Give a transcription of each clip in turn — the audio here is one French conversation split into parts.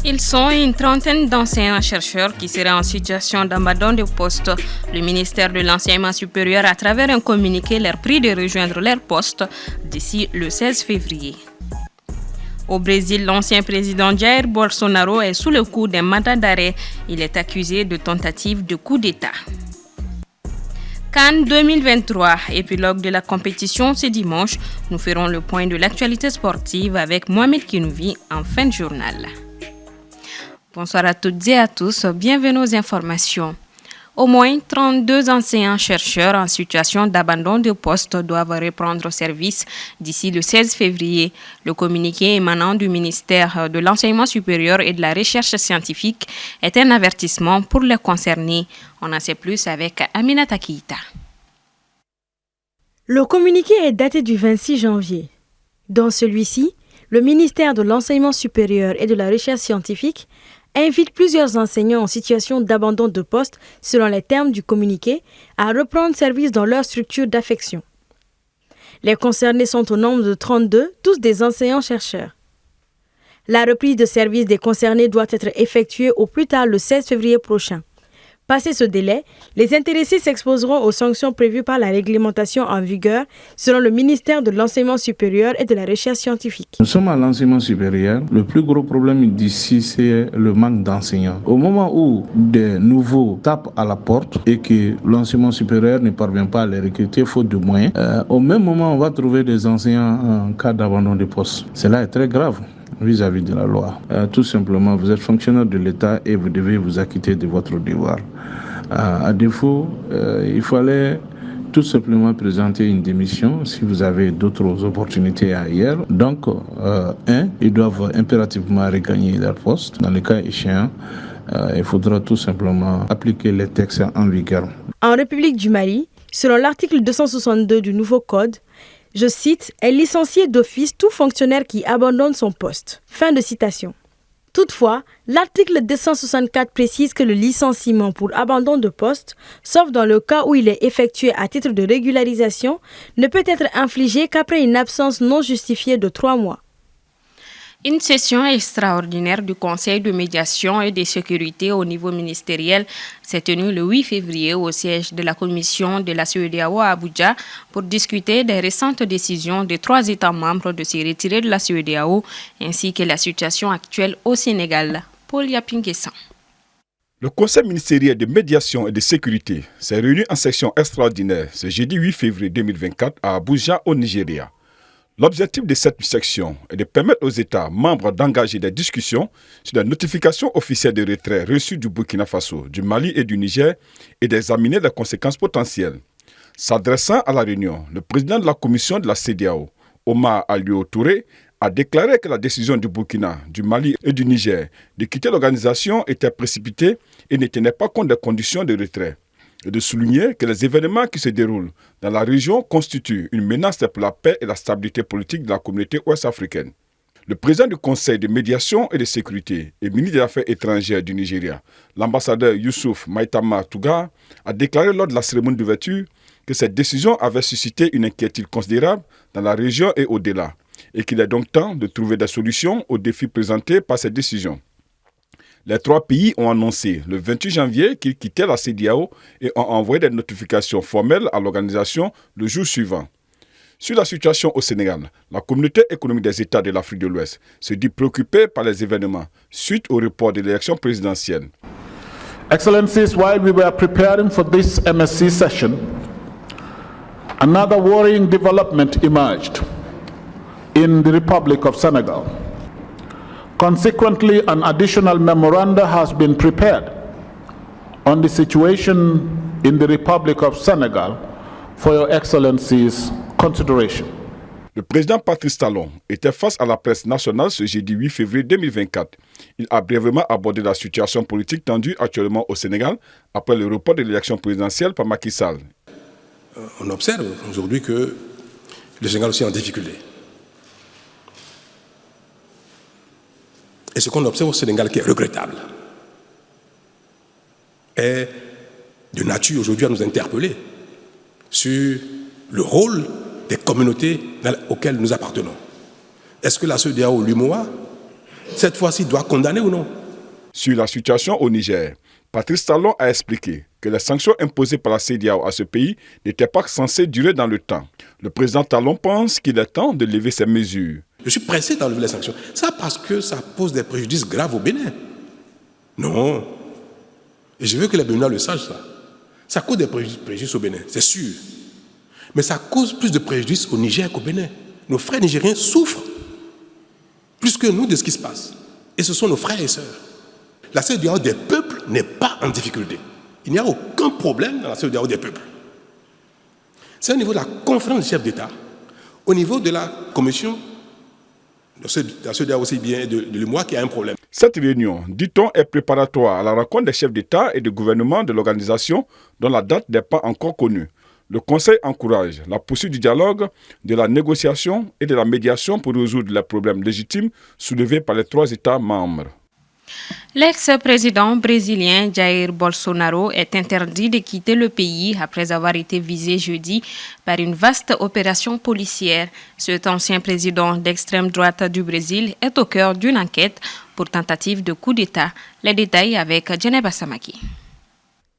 Ils sont une trentaine d'anciens chercheurs qui seraient en situation d'abandon de poste. Le ministère de l'Enseignement supérieur, à travers un communiqué, leur prie de rejoindre leur poste d'ici le 16 février. Au Brésil, l'ancien président Jair Bolsonaro est sous le coup d'un mandat d'arrêt. Il est accusé de tentative de coup d'État. CAN 2023, épilogue de la compétition ce dimanche. Nous ferons le point de l'actualité sportive avec Mohamed Kinouvi en fin de journal. Bonsoir à toutes et à tous, bienvenue aux informations. Au moins 32 enseignants-chercheurs en situation d'abandon de poste doivent reprendre service d'ici le 16 février. Le communiqué émanant du ministère de l'Enseignement supérieur et de la Recherche scientifique est un avertissement pour les concernés. On en sait plus avec Aminata Keita. Le communiqué est daté du 26 janvier. Dans celui-ci, le ministère de l'Enseignement supérieur et de la Recherche scientifique invite plusieurs enseignants en situation d'abandon de poste, selon les termes du communiqué, à reprendre service dans leur structure d'affection. Les concernés sont au nombre de 32, tous des enseignants-chercheurs. La reprise de service des concernés doit être effectuée au plus tard le 16 février prochain. Passé ce délai, les intéressés s'exposeront aux sanctions prévues par la réglementation en vigueur selon le ministère de l'Enseignement supérieur et de la Recherche scientifique. Nous sommes à l'enseignement supérieur. Le plus gros problème d'ici, c'est le manque d'enseignants. Au moment où des nouveaux tapent à la porte et que l'enseignement supérieur ne parvient pas à les recruter faute de moyens, au même moment, on va trouver des enseignants en cas d'abandon de poste. Cela est très grave vis-à-vis de la loi. Tout simplement, vous êtes fonctionnaire de l'État et vous devez vous acquitter de votre devoir. À défaut, il fallait tout simplement présenter une démission si vous avez d'autres opportunités ailleurs. Donc, ils doivent impérativement regagner leur poste. Dans le cas échéant, il faudra tout simplement appliquer les textes en vigueur. En République du Mali, selon l'article 262 du nouveau code, je cite, « est licencié d'office tout fonctionnaire qui abandonne son poste ». Fin de citation. Toutefois, l'article 264 précise que le licenciement pour abandon de poste, sauf dans le cas où il est effectué à titre de régularisation, ne peut être infligé qu'après une absence non justifiée de 3 mois. Une session extraordinaire du Conseil de médiation et de sécurité au niveau ministériel s'est tenue le 8 février au siège de la commission de la CEDEAO à Abuja pour discuter des récentes décisions des 3 États membres de se retirer de la CEDEAO ainsi que la situation actuelle au Sénégal. Paul Yapinguessan. Le Conseil ministériel de médiation et de sécurité s'est réuni en session extraordinaire ce jeudi 8 février 2024 à Abuja au Nigeria. L'objectif de cette section est de permettre aux États membres d'engager des discussions sur la notification officielle de retrait reçue du Burkina Faso, du Mali et du Niger et d'examiner les conséquences potentielles. S'adressant à la réunion, le président de la commission de la CEDEAO, Omar Aliou Touré, a déclaré que la décision du Burkina, du Mali et du Niger de quitter l'organisation était précipitée et ne tenait pas compte des conditions de retrait. Et de souligner que les événements qui se déroulent dans la région constituent une menace pour la paix et la stabilité politique de la communauté ouest-africaine. Le président du Conseil de médiation et de sécurité et ministre des Affaires étrangères du Nigeria, l'ambassadeur Youssouf Maitama Touga, a déclaré lors de la cérémonie d'ouverture que cette décision avait suscité une inquiétude considérable dans la région et au-delà, et qu'il est donc temps de trouver des solutions aux défis présentés par cette décision. Les 3 pays ont annoncé le 28 janvier qu'ils quittaient la CEDEAO et ont envoyé des notifications formelles à l'organisation le jour suivant. Sur la situation au Sénégal, la communauté économique des États de l'Afrique de l'Ouest se dit préoccupée par les événements suite au report de l'élection présidentielle. Excellencies, while we were preparing for this MSC session, another worrying development emerged in the Republic of Senegal. Consequently, an additional memoranda has been prepared on the situation in the Republic of Senegal for Your Excellency's consideration. Le président Patrice Talon était face à la presse nationale ce jeudi 8 février 2024. Il a brièvement abordé la situation politique tendue actuellement au Sénégal après le report de l'élection présidentielle par Macky Sall. On observe aujourd'hui que le Sénégal aussi est en difficulté. Et ce qu'on observe au Sénégal qui est regrettable est de nature aujourd'hui à nous interpeller sur le rôle des communautés auxquelles nous appartenons. Est-ce que la CEDEAO, l'UMOA, cette fois-ci, doit condamner ou non? Sur la situation au Niger, Patrice Talon a expliqué que les sanctions imposées par la CEDEAO à ce pays n'étaient pas censées durer dans le temps. Le président Talon pense qu'il est temps de lever ces mesures. Je suis pressé d'enlever les sanctions. Ça parce que ça pose des préjudices graves au Bénin. Non. Et je veux que les Béninois le sachent, ça. Ça cause des préjudices au Bénin, c'est sûr. Mais ça cause plus de préjudices au Niger qu'au Bénin. Nos frères nigériens souffrent plus que nous de ce qui se passe. Et ce sont nos frères et sœurs. La CEDEAO des peuples n'est pas en difficulté. Il n'y a aucun problème dans la CEDEAO des peuples. C'est au niveau de la conférence des chefs d'État, au niveau de la commission de la CEDEAO aussi bien de l'UEMOA qu'il y a un problème. Cette réunion, dit-on, est préparatoire à la rencontre des chefs d'État et de gouvernement de l'organisation dont la date n'est pas encore connue. Le Conseil encourage la poursuite du dialogue, de la négociation et de la médiation pour résoudre les problèmes légitimes soulevés par les 3 États membres. L'ex-président brésilien Jair Bolsonaro est interdit de quitter le pays après avoir été visé jeudi par une vaste opération policière. Cet ancien président d'extrême droite du Brésil est au cœur d'une enquête pour tentative de coup d'État. Les détails avec Djeneba Samaki.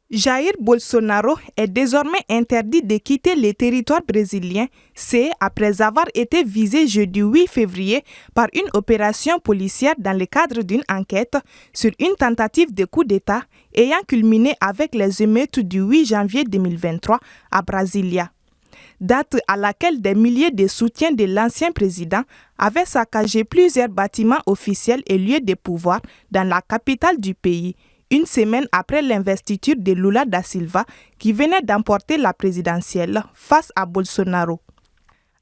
Jair Bolsonaro est désormais interdit de quitter le territoire brésilien, c'est après avoir été visé jeudi 8 février par une opération policière dans le cadre d'une enquête sur une tentative de coup d'État ayant culminé avec les émeutes du 8 janvier 2023 à Brasilia. Date à laquelle des milliers de soutiens de l'ancien président avaient saccagé plusieurs bâtiments officiels et lieux de pouvoir dans la capitale du pays, une semaine après l'investiture de Lula da Silva qui venait d'emporter la présidentielle face à Bolsonaro.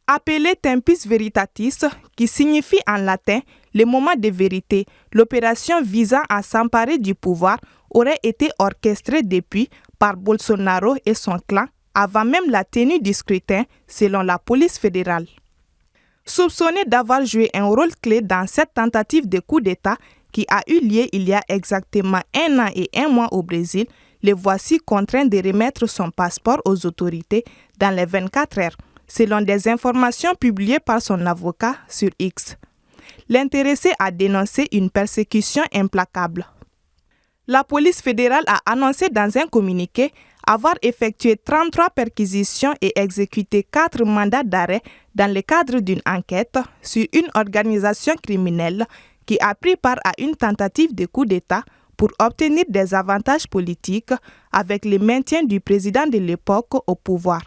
Appelé Tempus Veritatis, qui signifie en latin le moment de vérité, l'opération visant à s'emparer du pouvoir aurait été orchestrée depuis par Bolsonaro et son clan avant même la tenue du scrutin, selon la police fédérale. Soupçonné d'avoir joué un rôle clé dans cette tentative de coup d'État qui a eu lieu il y a exactement 1 an et 1 mois au Brésil, le voici contraint de remettre son passeport aux autorités dans les 24 heures, selon des informations publiées par son avocat sur X. L'intéressé a dénoncé une persécution implacable. La police fédérale a annoncé dans un communiqué avoir effectué 33 perquisitions et exécuté 4 mandats d'arrêt dans le cadre d'une enquête sur une organisation criminelle qui a pris part à une tentative de coup d'État pour obtenir des avantages politiques avec le maintien du président de l'époque au pouvoir.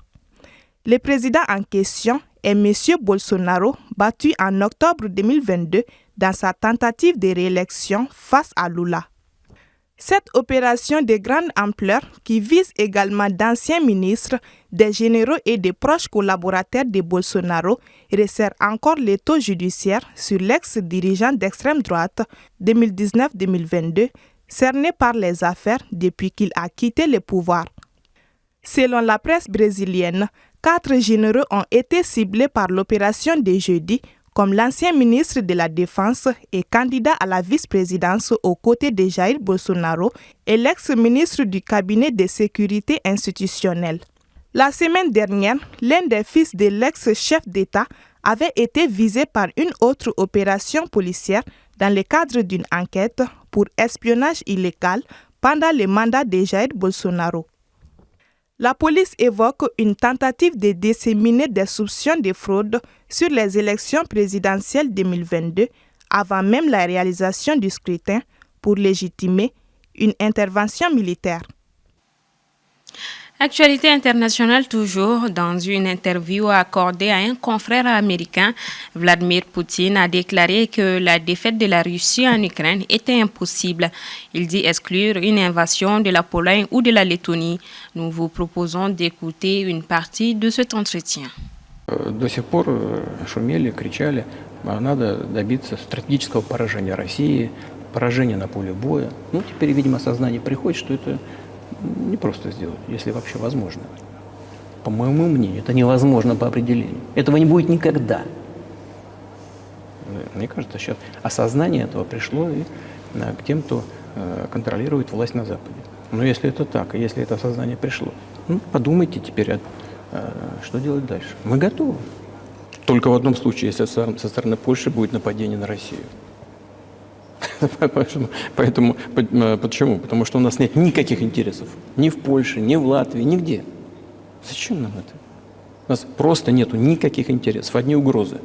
Le président en question est M. Bolsonaro, battu en octobre 2022 dans sa tentative de réélection face à Lula. Cette opération de grande ampleur, qui vise également d'anciens ministres, des généraux et des proches collaborateurs de Bolsonaro, resserre encore l'étau judiciaire sur l'ex-dirigeant d'extrême droite 2019-2022, cerné par les affaires depuis qu'il a quitté le pouvoir. Selon la presse brésilienne, 4 généraux ont été ciblés par l'opération de jeudi, comme l'ancien ministre de la Défense et candidat à la vice-présidence aux côtés de Jair Bolsonaro et l'ex-ministre du cabinet de sécurité institutionnelle. La semaine dernière, l'un des fils de l'ex-chef d'État avait été visé par une autre opération policière dans le cadre d'une enquête pour espionnage illégal pendant le mandat de Jair Bolsonaro. La police évoque une tentative de disséminer des soupçons de fraude sur les élections présidentielles 2022 avant même la réalisation du scrutin pour légitimer une intervention militaire. Actualité internationale toujours, dans une interview accordée à un confrère américain, Vladimir Poutine a déclaré que la défaite de la Russie en Ukraine était impossible. Il dit exclure une invasion de la Pologne ou de la Lettonie. Nous vous proposons d'écouter une partie de cet entretien. До сих пор шумели, кричали, надо добиться стратегического поражения России, поражения на поле боя. Ну, теперь, видимо, сознание приходит, что это не просто сделать, если вообще возможно. По моему мнению, это невозможно по определению. Этого не будет никогда. Мне кажется, сейчас осознание этого пришло и к тем, кто контролирует власть на Западе. Но если это так, и если это осознание пришло, подумайте теперь, что делать дальше. Мы готовы. Только в одном случае, если со стороны Польши будет нападение на Россию. Поэтому, почему? Потому что у нас нет никаких интересов. Ни в Польше, ни в Латвии, нигде. Зачем нам это? У нас просто нету никаких интересов, одни угрозы.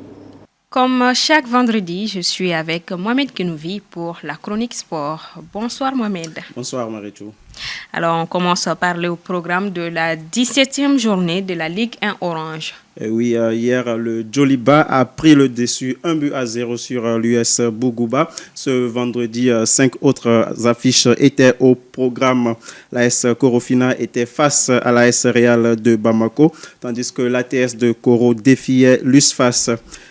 Comme chaque vendredi, je suis avec Mohamed Kinouvi pour la chronique sport. Bonsoir Mohamed. Bonsoir Marichou. Alors on commence par le programme de la 17e journée de la Ligue 1 Orange. Oui, hier, le Djoliba a pris le dessus 1-0 sur l'US Bougouba. Ce vendredi, 5 autres affiches étaient au programme. L'AS Korofina était face à l'AS Real de Bamako, tandis que l'ATS de Koro défiait l'USFAS.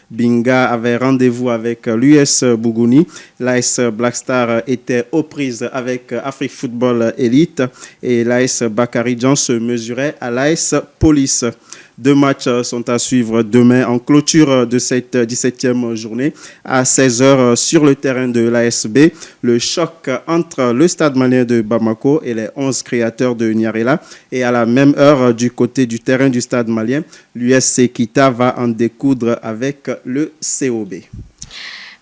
Binga avait rendez-vous avec l'US Bougouni. L'AS Blackstar était aux prises avec Afrique Football Elite et l'AS Bakaridjan se mesurait à l'AS Police. 2 matchs sont à suivre demain en clôture de cette 17e journée à 16h sur le terrain de l'ASB. Le choc entre le Stade malien de Bamako et les 11 créateurs de Niarela. Et à la même heure, du côté du terrain du Stade malien, l'US Kita va en découdre avec le COB.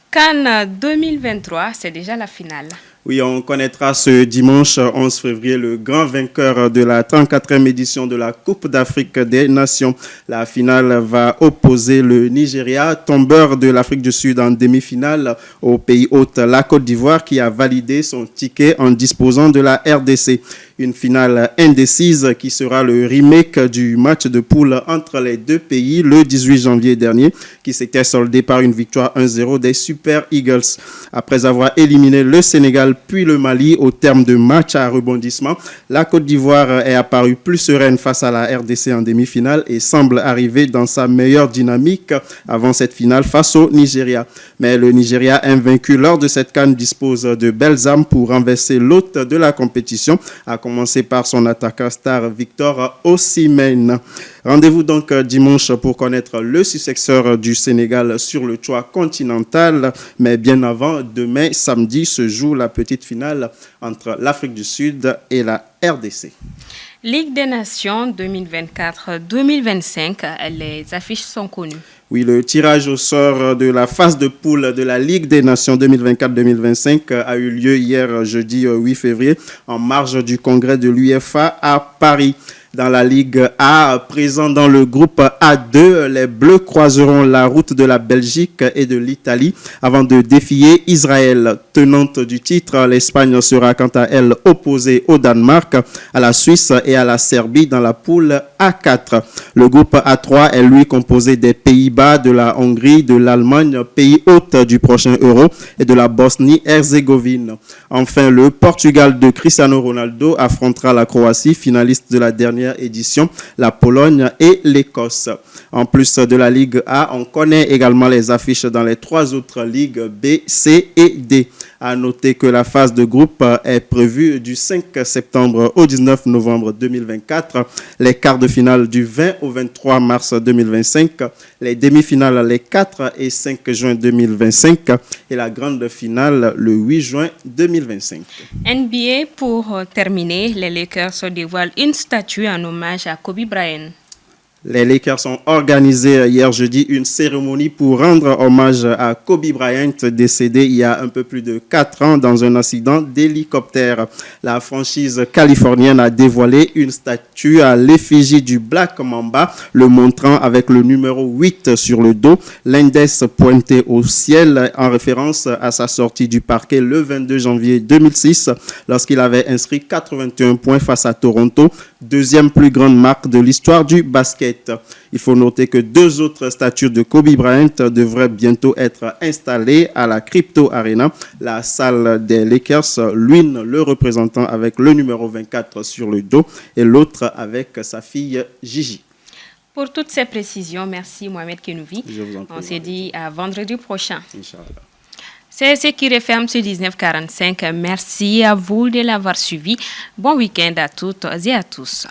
Cannes 2023, c'est déjà la finale. Oui, on connaîtra ce dimanche 11 février le grand vainqueur de la 34e édition de la Coupe d'Afrique des Nations. La finale va opposer le Nigeria, tombeur de l'Afrique du Sud en demi-finale, au pays hôte, la Côte d'Ivoire, qui a validé son ticket en disposant de la RDC. Une finale indécise qui sera le remake du match de poule entre les deux pays le 18 janvier dernier, qui s'était soldé par une victoire 1-0 des Super Eagles. Après avoir éliminé le Sénégal puis le Mali au terme de match à rebondissement, la Côte d'Ivoire est apparue plus sereine face à la RDC en demi-finale et semble arriver dans sa meilleure dynamique avant cette finale face au Nigeria. Mais le Nigeria, invaincu lors de cette CAN, dispose de belles armes pour renverser l'hôte de la compétition, à commencer par son attaquant star Victor Osimhen. Rendez-vous donc dimanche pour connaître le successeur du Sénégal sur le toit continental. Mais bien avant, demain, samedi, se joue la petite finale entre l'Afrique du Sud et la RDC. Ligue des Nations 2024-2025, les affiches sont connues. Oui, le tirage au sort de la phase de poule de la Ligue des Nations 2024-2025 a eu lieu hier, jeudi 8 février, en marge du congrès de l'UEFA à Paris. Dans la Ligue A, présent dans le groupe A2, les Bleus croiseront la route de la Belgique et de l'Italie avant de défier Israël. Tenante du titre, l'Espagne sera quant à elle opposée au Danemark, à la Suisse et à la Serbie dans la poule A4. Le groupe A3 est lui composé des Pays-Bas, de la Hongrie, de l'Allemagne, pays hôte du prochain Euro, et de la Bosnie-Herzégovine. Enfin, le Portugal de Cristiano Ronaldo affrontera la Croatie, finaliste de la dernière édition, la Pologne et l'Écosse. En plus de la Ligue A, on connaît également les affiches dans les 3 autres ligues B, C et D. À noter que la phase de groupe est prévue du 5 septembre au 19 novembre 2024, les quarts de finale du 20 au 23 mars 2025, les demi-finales les 4 et 5 juin 2025 et la grande finale le 8 juin 2025. NBA, pour terminer, les Lakers dévoilent une statue en hommage à Kobe Bryant. Les Lakers ont organisé hier jeudi une cérémonie pour rendre hommage à Kobe Bryant, décédé il y a un peu plus de 4 ans dans un accident d'hélicoptère. La franchise californienne a dévoilé une statue à l'effigie du Black Mamba, le montrant avec le numéro 8 sur le dos, l'index pointé au ciel en référence à sa sortie du parquet le 22 janvier 2006 lorsqu'il avait inscrit 81 points face à Toronto, deuxième plus grande marque de l'histoire du basket. Il faut noter que 2 autres statues de Kobe Bryant devraient bientôt être installées à la Crypto Arena, la salle des Lakers, l'une le représentant avec le numéro 24 sur le dos et l'autre avec sa fille Gigi. Pour toutes ces précisions, merci Mohamed Kinouvi. Je vous en prie. On s'est dit à vendredi prochain. Inch'Allah. C'est ce qui referme ce 1945. Merci à vous de l'avoir suivi. Bon week-end à toutes et à tous.